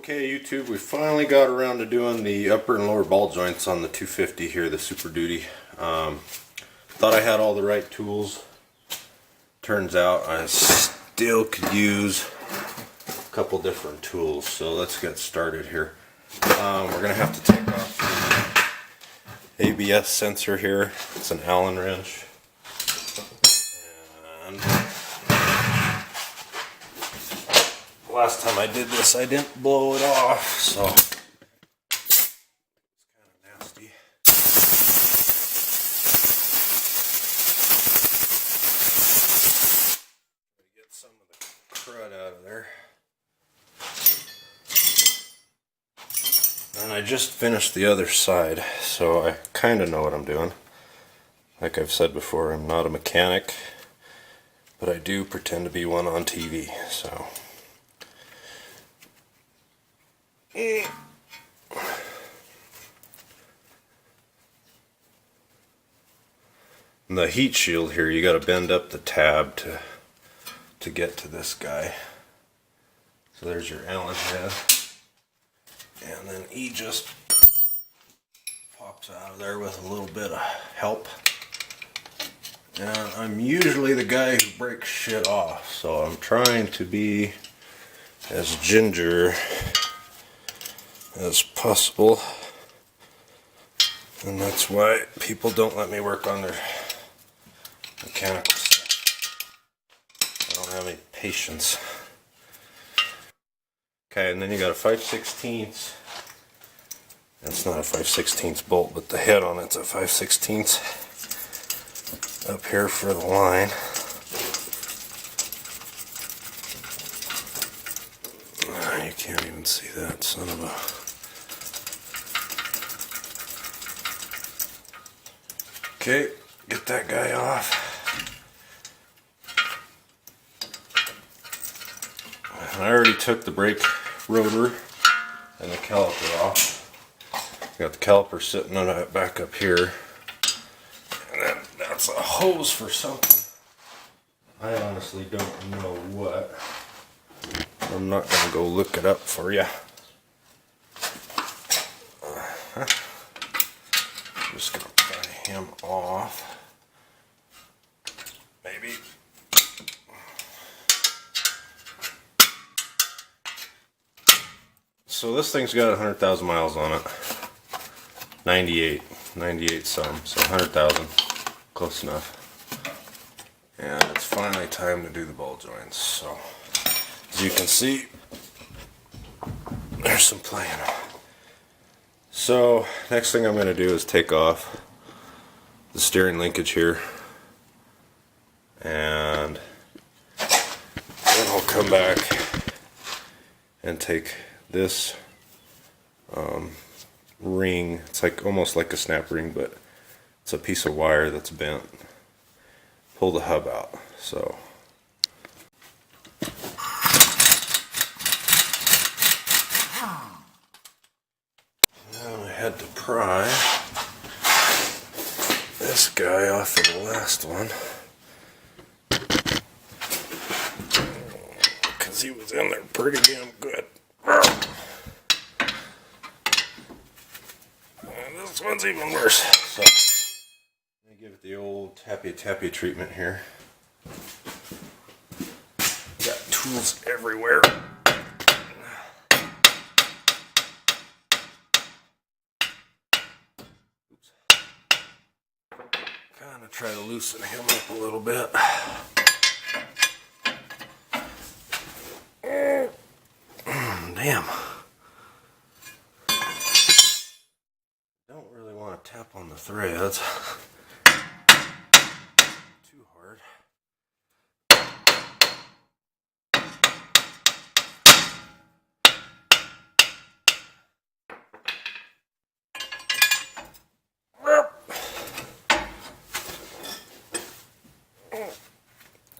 Okay, YouTube, we finally got around to doing the upper and lower ball joints on the 250 here, the Super Duty. Thought I had all the right tools. Turns out I still could use a couple different tools, so let's get started here. We're going to have to take off the ABS sensor here. It's an Allen wrench. And last time I did this, I didn't blow it off, so it's kind of nasty. Get some of the crud out of there. And I just finished the other side, so I kind of know what I'm doing. Like I've said before, I'm not a mechanic, but I do pretend to be one on TV, so. And the heat shield here, you got to bend up the tab to get to this guy. So there's your Allen head, and then he just pops out of there with a little bit of help. And I'm usually the guy who breaks shit off, so I'm trying to be as ginger as possible, and that's why people don't let me work on their mechanical stuff. I don't have any patience. Okay, and then you got a 5/16. It's not a 5/16 bolt, but the head on it's a 5/16 up here for the line. You can't even see that, son of a... Okay, get that guy off. I already took the brake rotor and the caliper off. Got the caliper sitting on it back up here. And then that's a hose for something. I honestly don't know what. I'm not going to go look it up for you. I'm just going to pry him off. Maybe. So this thing's got 100,000 miles on it. 98 some, so 100,000. Close enough. And it's finally time to do the ball joints. So as you can see, there's some playing. So next thing I'm going to do is take off the steering linkage here, and then I'll come back and take this ring. It's like almost like a snap ring, but it's a piece of wire that's bent. Pull the hub out. So now I had to pry this guy off of the last one because he was in there pretty damn good. And this one's even worse. So let me give it the old tappy treatment here. Got tools everywhere. Kind of try to loosen him up a little bit. Damn. Don't really want to tap on the threads. Too hard.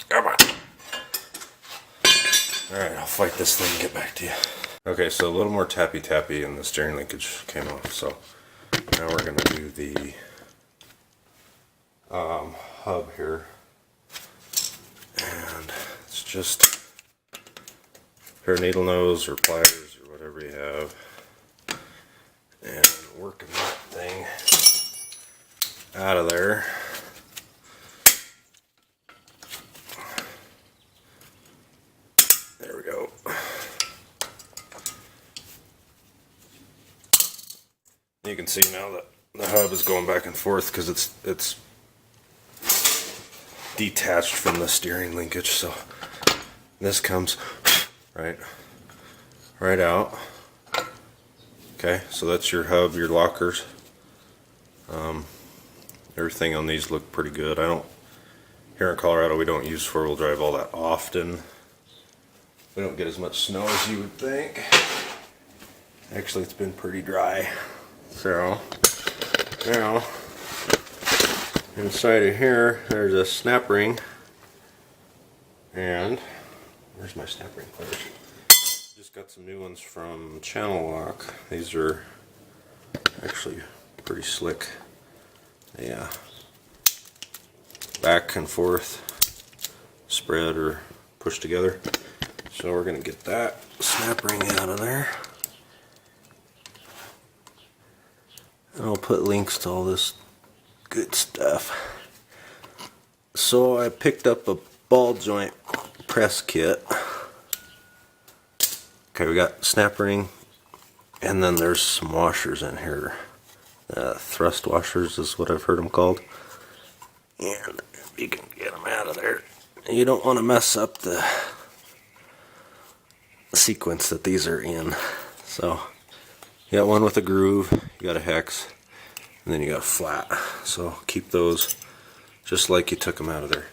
Come on. Alright, I'll fight this thing and get back to you. Okay, so a little more tappy and the steering linkage came off. So now we're going to do the hub here. And it's just pair of needle nose or pliers or whatever you out of there. There we go. You can see now that the hub is going back and forth because it's detached from the steering linkage. So this comes right out. Okay, so that's your hub, your lockers. Everything on these look pretty good. Here in Colorado we don't use four-wheel drive all that often. We don't get as much snow as you would think. Actually, it's been pretty dry. So now inside of here there's a snap ring, and where's my snap ring pliers? Just got some new ones from Channel Lock. These are actually pretty slick. Yeah, back and forth spread or push together. So we're gonna get that snap ring out of there, and I'll put links to all this good stuff. So I picked up a ball joint press kit. Okay, we got snap ring, and then there's some washers in here. Thrust washers is what I've heard them called. And you can get them out of there. You don't want to mess up the sequence that these are in. So you got one with a groove, you got a hex, and then you got a flat. So keep those just like you took them out of there.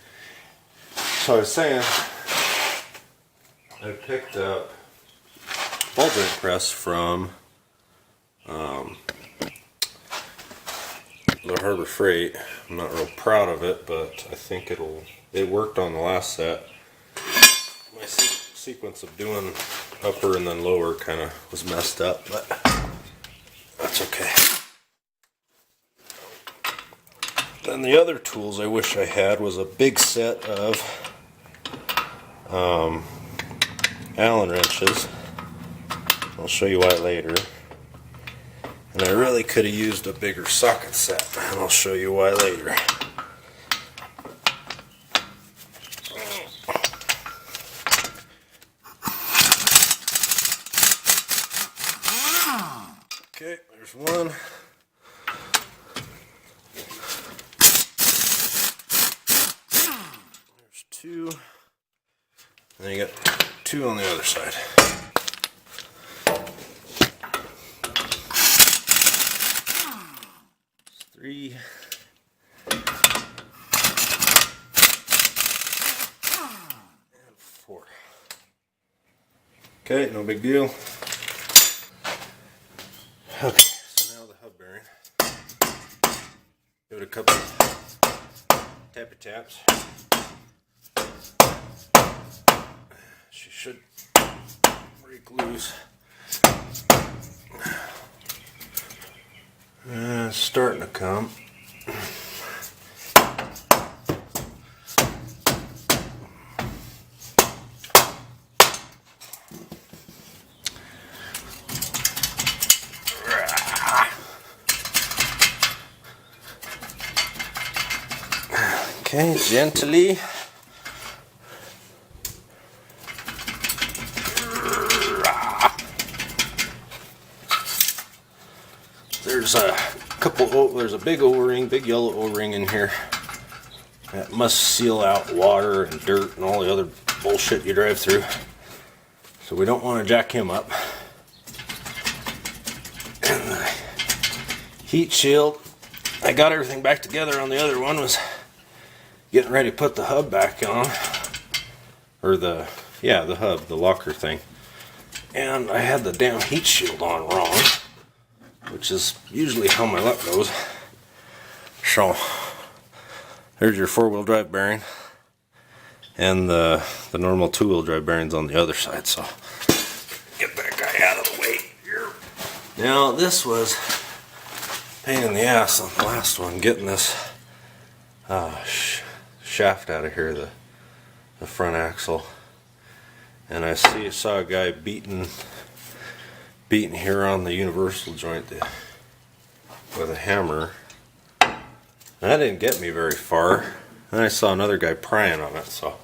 So I was saying, I picked up ball joint press from the Harbor Freight. I'm not real proud of it, but I think it worked on the last set. My sequence of doing upper and then lower kind of was messed up, but that's okay. Then the other tools I wish I had was a big set of Allen wrenches. I'll show you why later. And I really could have used a bigger socket set, and I'll show you why later. Okay, there's one. There's two. And then you got two on the other side. Three. And four. Okay, no big deal. Okay, so now the hub bearing. Give it a couple tappy taps. She should break loose. It's starting to come. Okay, gently. There's a big O-ring, big yellow O-ring in here that must seal out water and dirt and all the other bullshit you drive through. So we don't want to jack him up. And the heat shield, I got everything back together on the other one, was getting ready to put the hub back on. Or the hub, the locker thing. And I had the damn heat shield on wrong, which is usually how my luck goes. So there's your four-wheel drive bearing, and the normal two-wheel drive bearings on the other side. So get that guy out of the way here. Now this was a pain in the ass on the last one, getting this shaft out of here, the front axle. And I saw a guy beating here on the universal joint with a hammer. That didn't get me very far. Then I saw another guy prying on it, so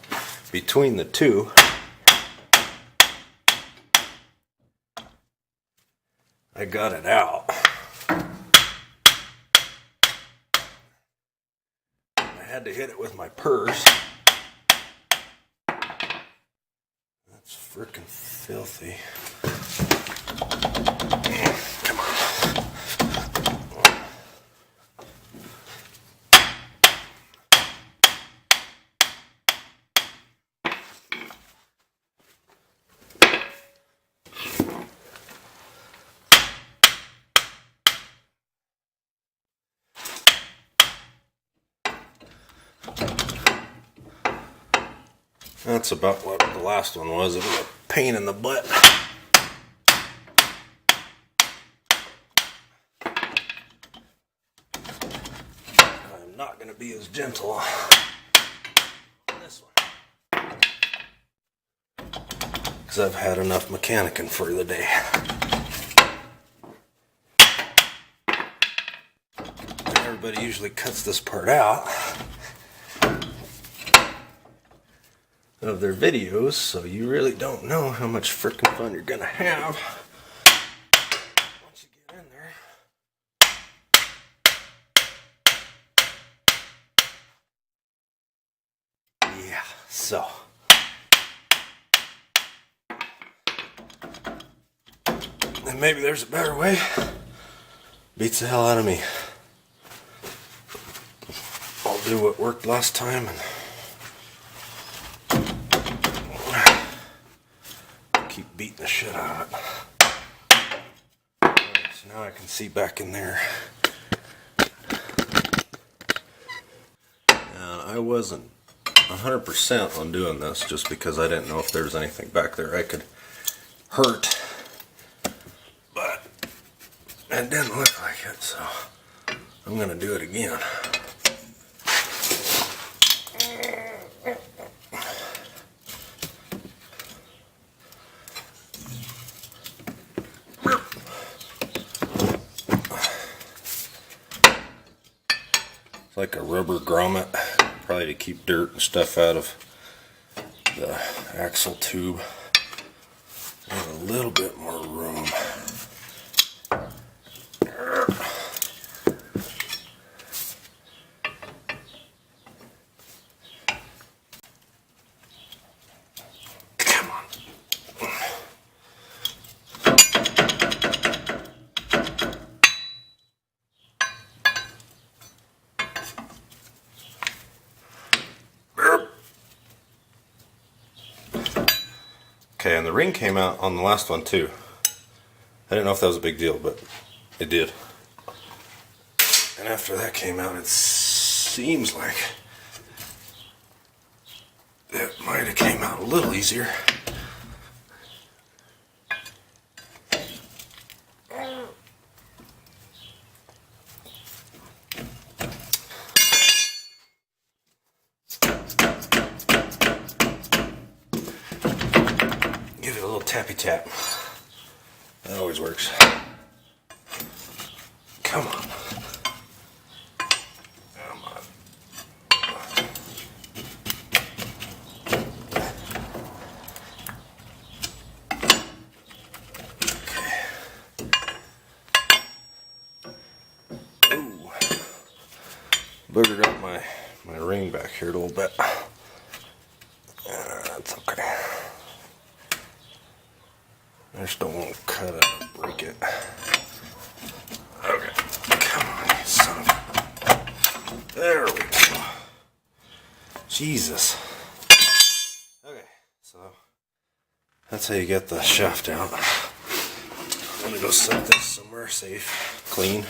between the two, I got it out. I had to hit it with my purse. That's freaking filthy. Come on. That's about what the last one was. It was a pain in the butt. I'm not going to be as gentle on this one, because I've had enough mechanicking for the day. Everybody usually cuts this part out of their videos, so you really don't know how much freaking fun you're gonna have once you get in there. Yeah, so and maybe there's a better way. Beats the hell out of me. I'll do what worked last time and keep beating the shit out of it. Right, so now I can see back in there. And I wasn't 100% on doing this just because I didn't know if there was anything back there I could hurt. But it didn't look like it, so I'm gonna do it again. It's like a rubber grommet, probably to keep dirt and stuff out of the axle tube. There's a little bit more room. Come on. Okay, and the ring came out on the last one too. I didn't know if that was a big deal, but it did. And after that came out, it seems like it might have came out a little easier. Give it a little tappy tap. That always works. Come on. Come on. Okay. Ooh. Boogered up my ring back here a little bit. That's okay. I just don't want to cut it and break it. Okay. Come on, you son of a... There we go. Jesus. Okay, so that's how you get the shaft out. I'm gonna go set this somewhere safe, clean.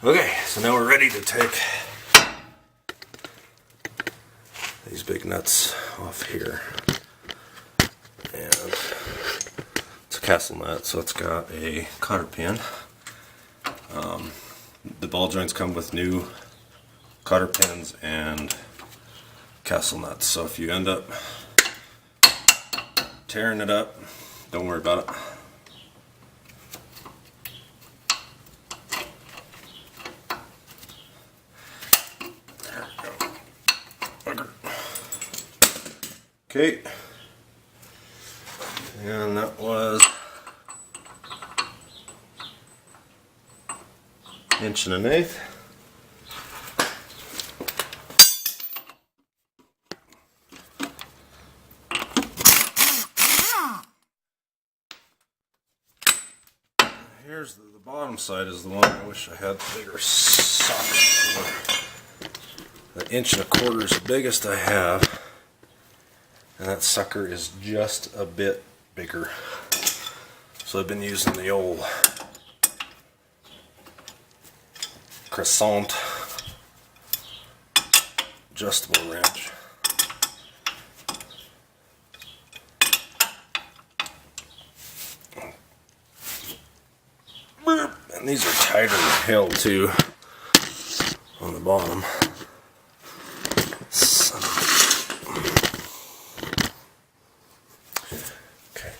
Okay, so now we're ready to take these big nuts off here. And it's a castle nut, so it's got a cotter pin. The ball joints come with new cotter pins and castle nuts, so if you end up tearing it up, don't worry about it. Okay, and that was 1.1 inches. Here's the bottom side is the one I wish I had bigger socket for. 1.25 inches is the biggest I have, and that sucker is just a bit bigger. So I've been using the old croissant adjustable wrench. And these are tighter than hell too on the bottom. Okay.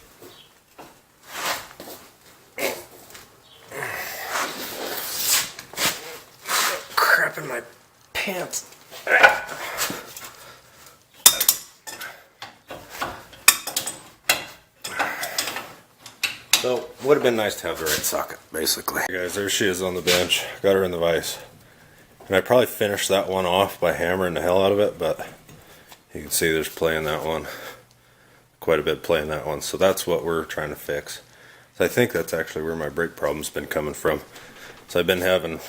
Crap in my pants. So, would have been nice to have the right socket, basically. Hey guys, there she is on the bench. Got her in the vise. And I probably finished that one off by hammering the hell out of it, but you can see there's play in that one. Quite a bit play in that one. So that's what we're trying to fix. So I think that's actually where my brake problem's been coming from. So I've been having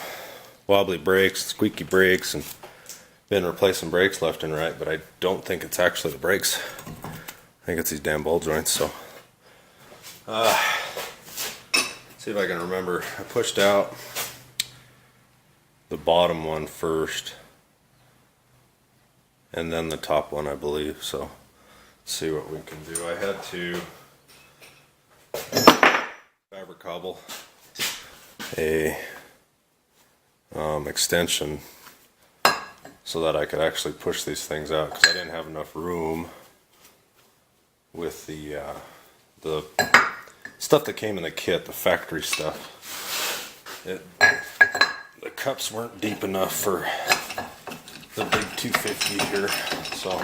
wobbly brakes, squeaky brakes, and been replacing brakes left and right, but I don't think it's actually the brakes. I think it's these damn ball joints, so. See if I can remember. I pushed out the bottom one first and then the top one, I believe. So let's see what we can do. I had to fabric cobble a extension so that I could actually push these things out, because I didn't have enough room with the stuff that came in the kit, the factory stuff. The cups weren't deep enough for the big 250 here, so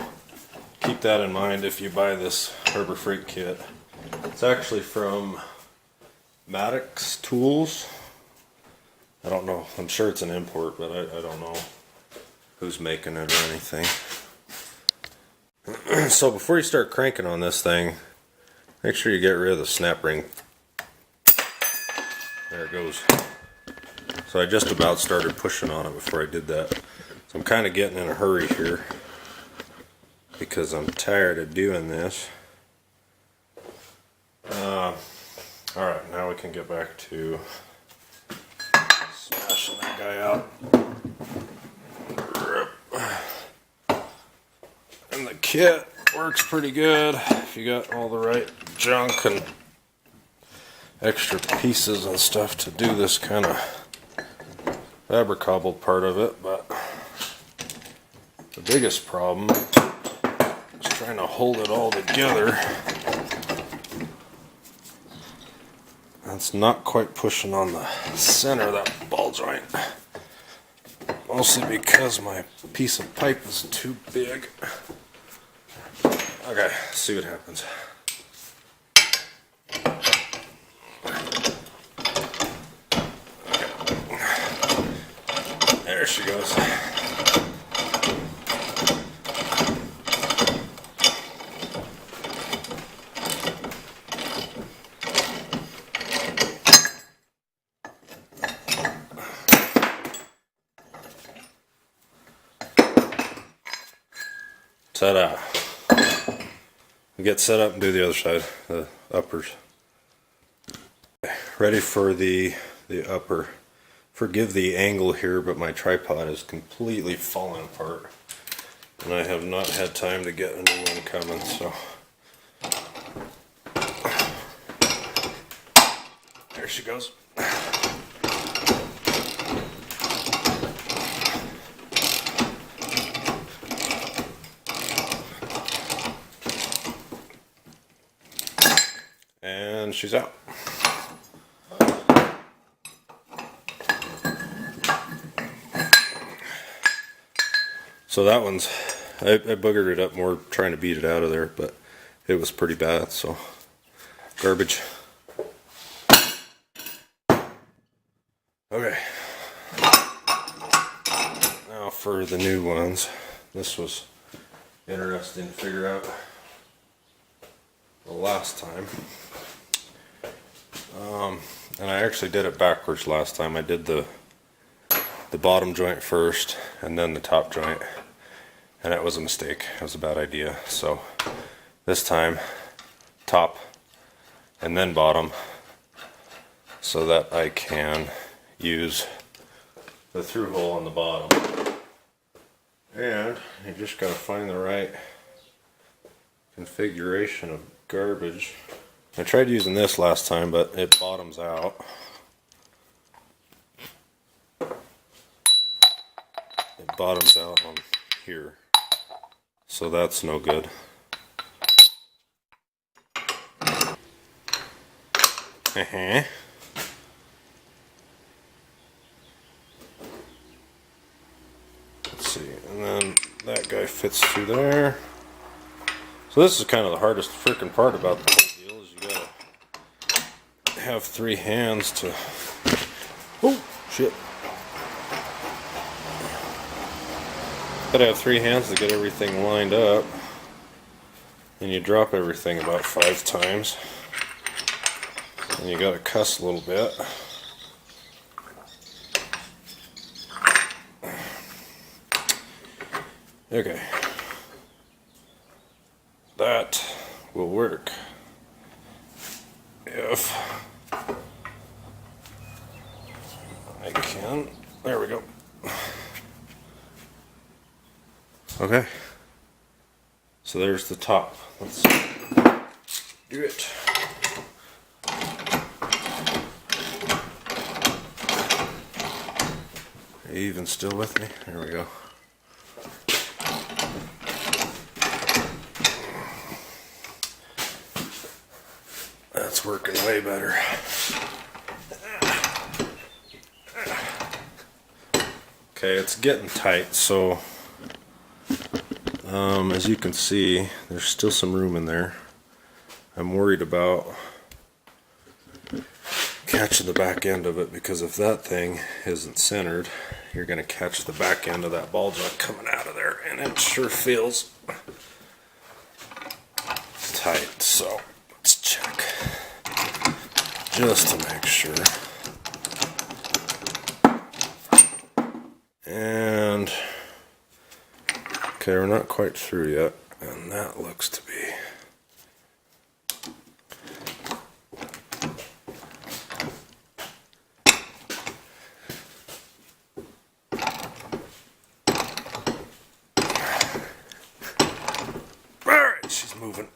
keep that in mind if you buy this Harbor Freight kit. It's actually from Maddox tools. I don't know, I'm sure it's an import, but I don't know who's making it or anything. So before you start cranking on this thing, make sure you get rid of the snap ring. There it goes. So I just about started pushing on it before I did that. So I'm kind of getting in a hurry here because I'm tired of doing this. Alright, now we can get back to smashing that guy out. And the kit works pretty good if you got all the right junk and extra pieces and stuff to do this kind of fabric cobbled part of it, but the biggest problem is trying to hold it all together. It's not quite pushing on the center of that ball joint, mostly because my piece of pipe is too big. Okay, let's see what happens. Okay. There she goes. Ta-da. Get set up and do the other side, the uppers. Ready for the upper. Forgive the angle here, but my tripod is completely falling apart, and I have not had time to get a new one coming, so. There she goes. And she's out. So that one's I boogered it up more trying to beat it out of there, but it was pretty bad, so garbage. Okay. Now for the new ones. This was interesting to figure out the last time. And I actually did it backwards last time. I did the bottom joint first and then the top joint, and that was a mistake. It was a bad idea. So this time top and then bottom, so that I can use the through hole on the bottom. And you just gotta find the right configuration of garbage. I tried using this last time, but it bottoms out. It bottoms out on here, so that's no good. Let's see, and then that guy fits through there. So this is kind of the hardest freaking part about the whole deal, is you gotta have 3 hands to, oh shit, gotta have 3 hands to get everything lined up, and you drop everything about 5 times, and you gotta cuss a little bit. Okay, that will work if I can. There we go. Okay, so there's the top. Let's do it. Are you even still with me? There we go. That's working way better. Okay, it's getting tight, so as you can see, there's still some room in there. I'm worried about catching the back end of it, because if that thing isn't centered, you're going to catch the back end of that ball joint coming out of there, and it sure feels tight. So let's check just to make sure. And okay, we're not quite through yet, and that looks to be. Alright, she's moving.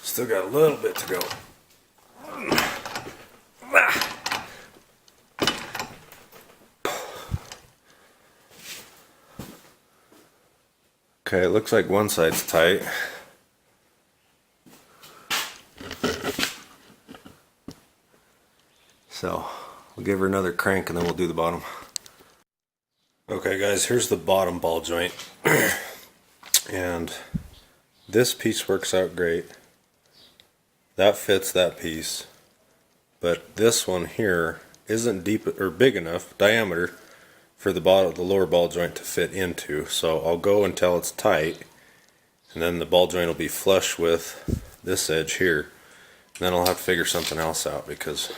Still got a little bit to go. Okay, it looks like one side's tight. So we'll give her another crank and then we'll do the bottom. Okay guys, here's the bottom ball joint. And this piece works out great. That fits that piece, but this one here isn't deep or big enough diameter for the lower ball joint to fit into. So I'll go until it's tight, and then the ball joint will be flush with this edge here. And then I'll have to figure something else out, because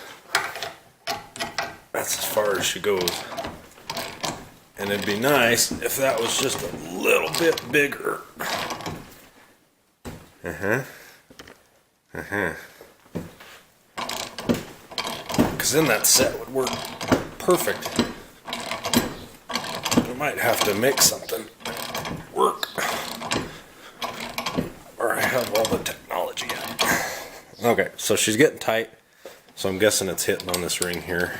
that's as far as she goes. And it'd be nice if that was just a little bit bigger. Because then that set would work perfect. I might have to make something work, or I have all the technology in. Okay, so she's getting tight, so I'm guessing it's hitting on this ring here.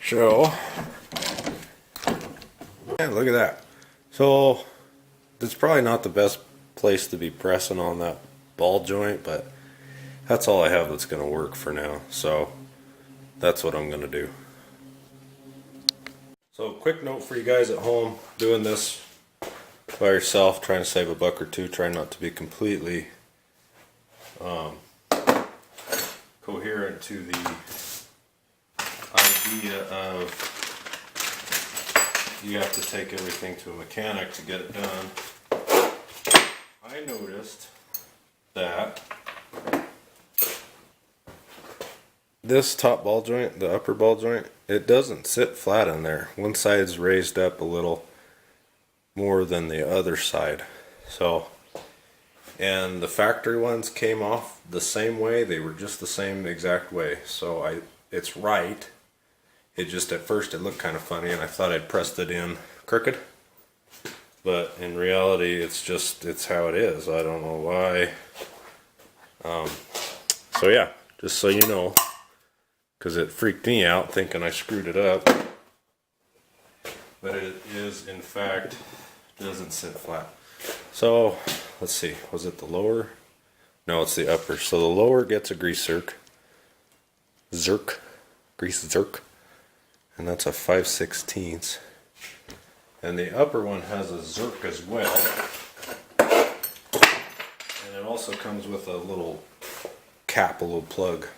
So And look at that. So it's probably not the best place to be pressing on that ball joint, but that's all I have that's going to work for now. So that's what I'm going to do. So quick note for you guys at home doing this by yourself, trying to save a buck or two, trying not to be completely coherent to the idea of you have to take everything to a mechanic to get it done. I noticed that this top ball joint, the upper ball joint, it doesn't sit flat in there. One side's raised up a little more than the other side. So, and the factory ones came off the same way. They were just the same exact way. So it's right. It just at first it looked kind of funny, and I thought I'd pressed it in crooked. But in reality, it's how it is. I don't know why. So yeah, just so you know, because it freaked me out thinking I screwed it up. But it is, in fact, doesn't sit flat. So let's see, was it the lower? No, it's the upper. So the lower gets a grease zerk, grease zerk, and that's a 5/16. And the upper one has a zerk as well. And it also comes with a little cap, a little plug.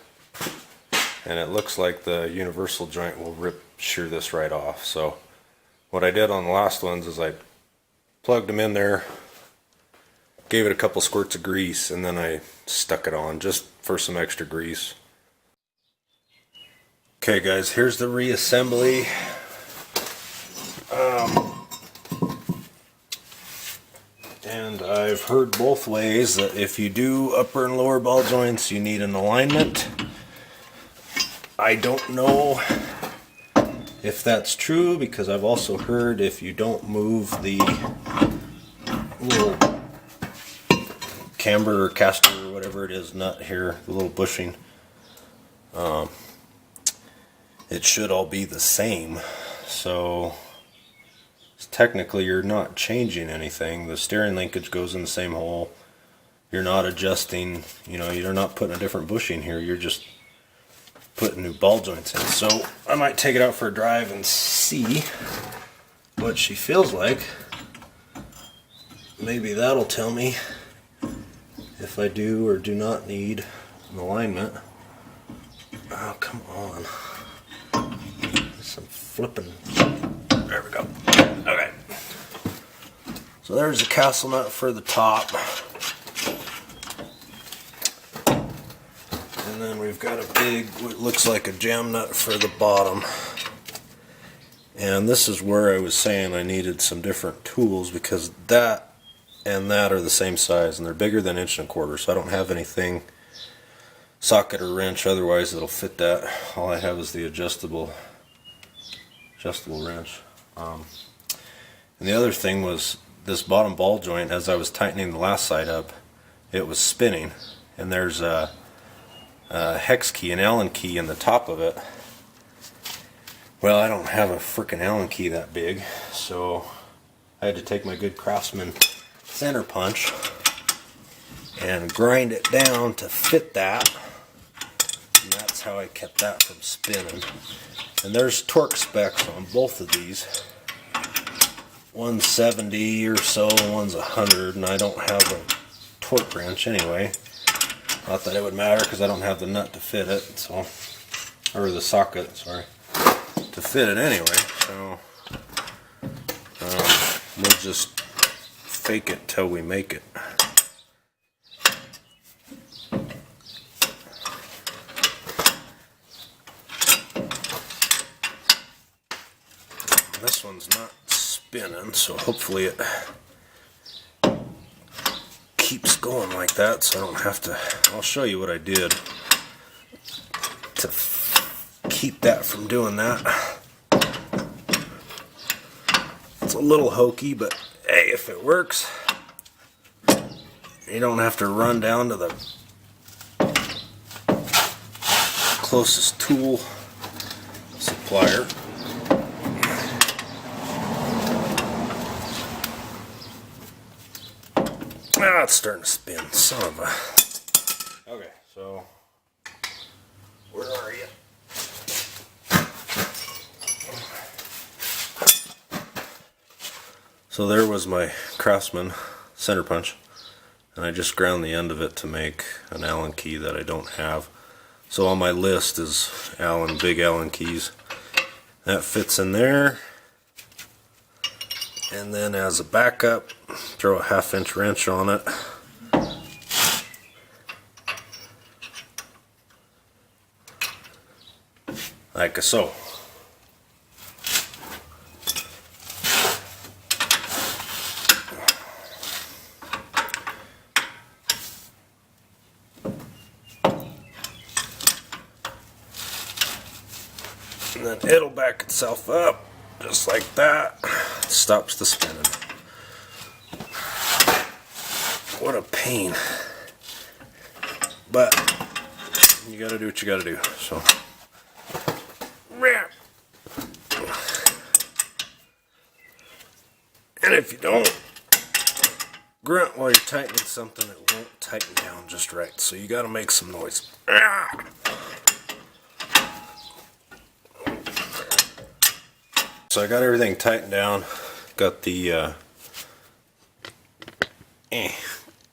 And it looks like the universal joint will shear this right off. So what I did on the last ones is I plugged them in there, gave it a couple squirts of grease, and then I stuck it on just for some extra grease. Okay guys, here's the reassembly. And I've heard both ways that if you do upper and lower ball joints, you need an alignment. I don't know if that's true, because I've also heard if you don't move the little camber or caster or whatever it is, nut here, the little bushing, it should all be the same. So technically you're not changing anything. The steering linkage goes in the same hole. You're not adjusting, you're not putting a different bushing here. You're just putting new ball joints in. So I might take it out for a drive and see what she feels like. Maybe that'll tell me if I do or do not need an alignment. Oh, come on. Some flipping. There we go. Okay. So there's the castle nut for the top. And then we've got a big, what looks like a jam nut for the bottom. And this is where I was saying I needed some different tools, because that and that are the same size, and they're bigger than 1 1/4 inch, so I don't have anything, socket or wrench, otherwise it'll fit that. All I have is the adjustable wrench. And the other thing was this bottom ball joint, as I was tightening the last side up, it was spinning, and there's a hex key, an Allen key in the top of it. Well, I don't have a frickin' Allen key that big, so I had to take my good Craftsman center punch and grind it down to fit that, and that's how I kept that from spinning. And there's torque specs on both of these. One's 70 or so, and one's 100, and I don't have a torque wrench anyway. Not that it would matter, because I don't have the nut to fit it, so, or the socket, sorry, to fit it anyway. So we'll just fake it till we make it. This one's not spinning, so hopefully it keeps going like that, so I don't have to. I'll show you what I did to keep that from doing that. It's a little hokey, but hey, if it works, you don't have to run down to the closest tool supplier. it's starting to spin. Son of a... Okay, so... Where are you? So there was my Craftsman center punch, and I just ground the end of it to make an Allen key that I don't have. So on my list is big Allen keys. That fits in there. And then as a backup, throw a 1/2-inch wrench on it. Like so. And then it'll back itself up just like that. Stops the spinning. What a pain. But you gotta do what you gotta do. So and if you don't grunt while you're tightening something, it won't tighten down just right. So you gotta make some noise. So I got everything tightened down. Got the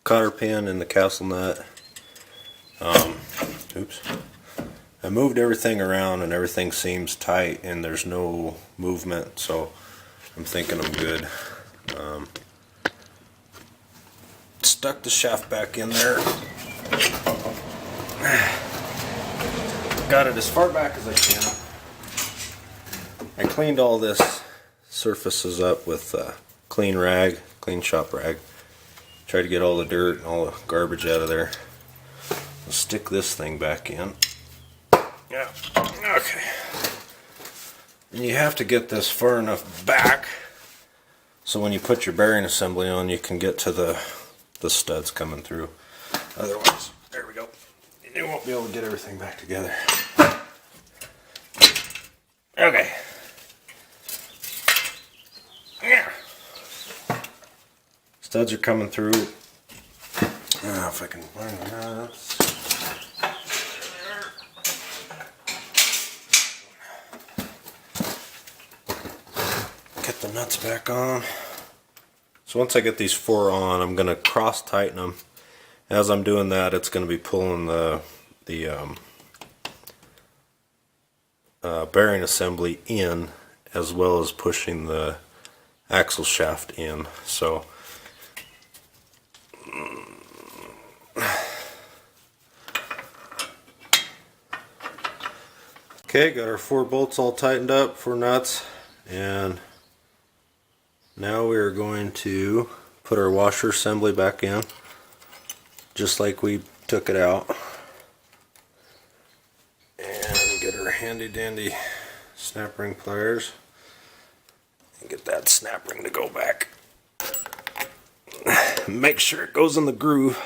cotter pin and the castle nut. Oops. I moved everything around and everything seems tight and there's no movement, so I'm thinking I'm good. Stuck the shaft back in there. Got it as far back as I can. I cleaned all this surfaces up with clean shop rag. Tried to get all the dirt and all the garbage out of there. I'll stick this thing back in. Yeah, okay. And you have to get this far enough back so when you put your bearing assembly on, you can get to the studs coming through. Otherwise, there we go. You won't be able to get everything back together. Okay. Yeah. Studs are coming through. If I can find the nuts. Get the nuts back on. So once I get these 4 on, I'm going to cross tighten them. As I'm doing that, it's going to be pulling the bearing assembly in, as well as pushing the axle shaft in. So okay, got our 4 bolts all tightened up, 4 nuts, and now we are going to put our washer assembly back in just like we took it out, and get our handy dandy snap ring pliers and get that snap ring to go back. Make sure it goes in the groove.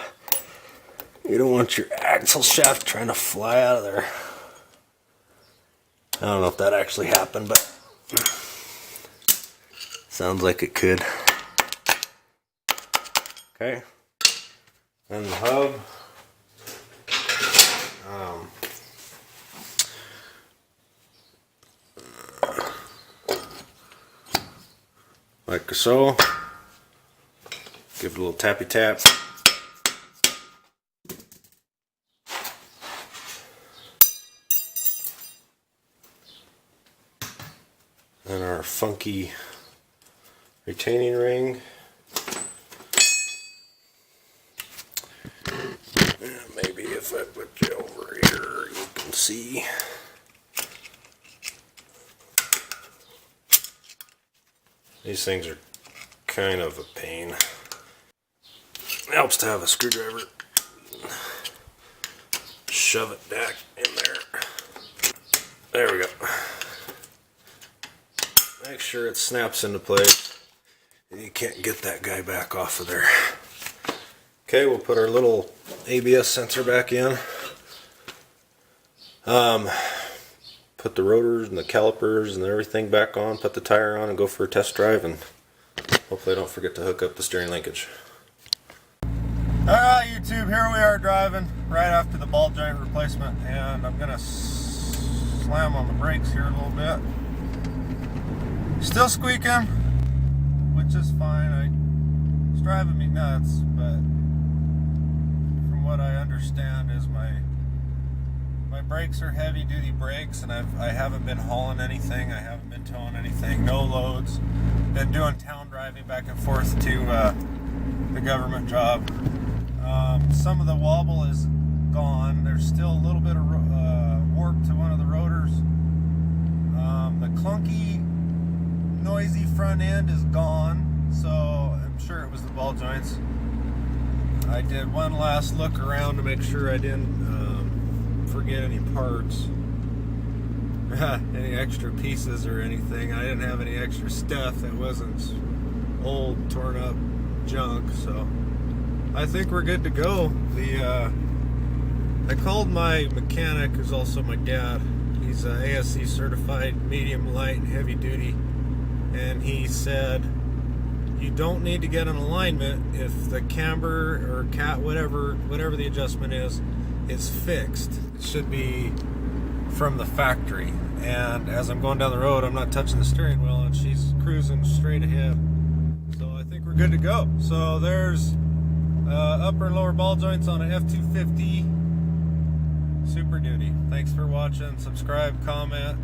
You don't want your axle shaft trying to fly out of there. I don't know if that actually happened, but sounds like it could. Okay. And the hub. Like so. Give it a little tappy tap. And our funky retaining ring. And maybe if I put you over here, you can see. These things are kind of a pain. It helps to have a screwdriver. Shove it back in there. There we go. Make sure it snaps into place. You can't get that guy back off of there. Okay, we'll put our little ABS sensor back in. Put the rotors and the calipers and everything back on, put the tire on, and go for a test drive, and hopefully I don't forget to hook up the steering linkage. Alright YouTube, here we are driving right after the ball joint replacement, and I'm gonna slam on the brakes here a little bit. Still squeaking, which is fine. It's driving me nuts, but from what I understand is my brakes are heavy duty brakes, and I haven't been hauling anything, I haven't been towing anything, no loads. Been doing town driving back and forth to the government job. Some of the wobble is gone. There's still a little bit of warp to one of the rotors. The clunky, noisy front end is gone, so I'm sure it was the ball joints. I did one last look around to make sure I didn't forget any parts, any extra pieces or anything. I didn't have any extra stuff that wasn't old, torn up junk, so I think we're good to go. I called my mechanic, who's also my dad. He's ASC certified, medium, light, and heavy duty, and he said you don't need to get an alignment if the camber or cat, whatever the adjustment is fixed. It should be from the factory. And as I'm going down the road, I'm not touching the steering wheel, and she's cruising straight ahead. So I think we're good to go. So there's upper and lower ball joints on a F-250 Super Duty. Thanks for watching. Subscribe, comment.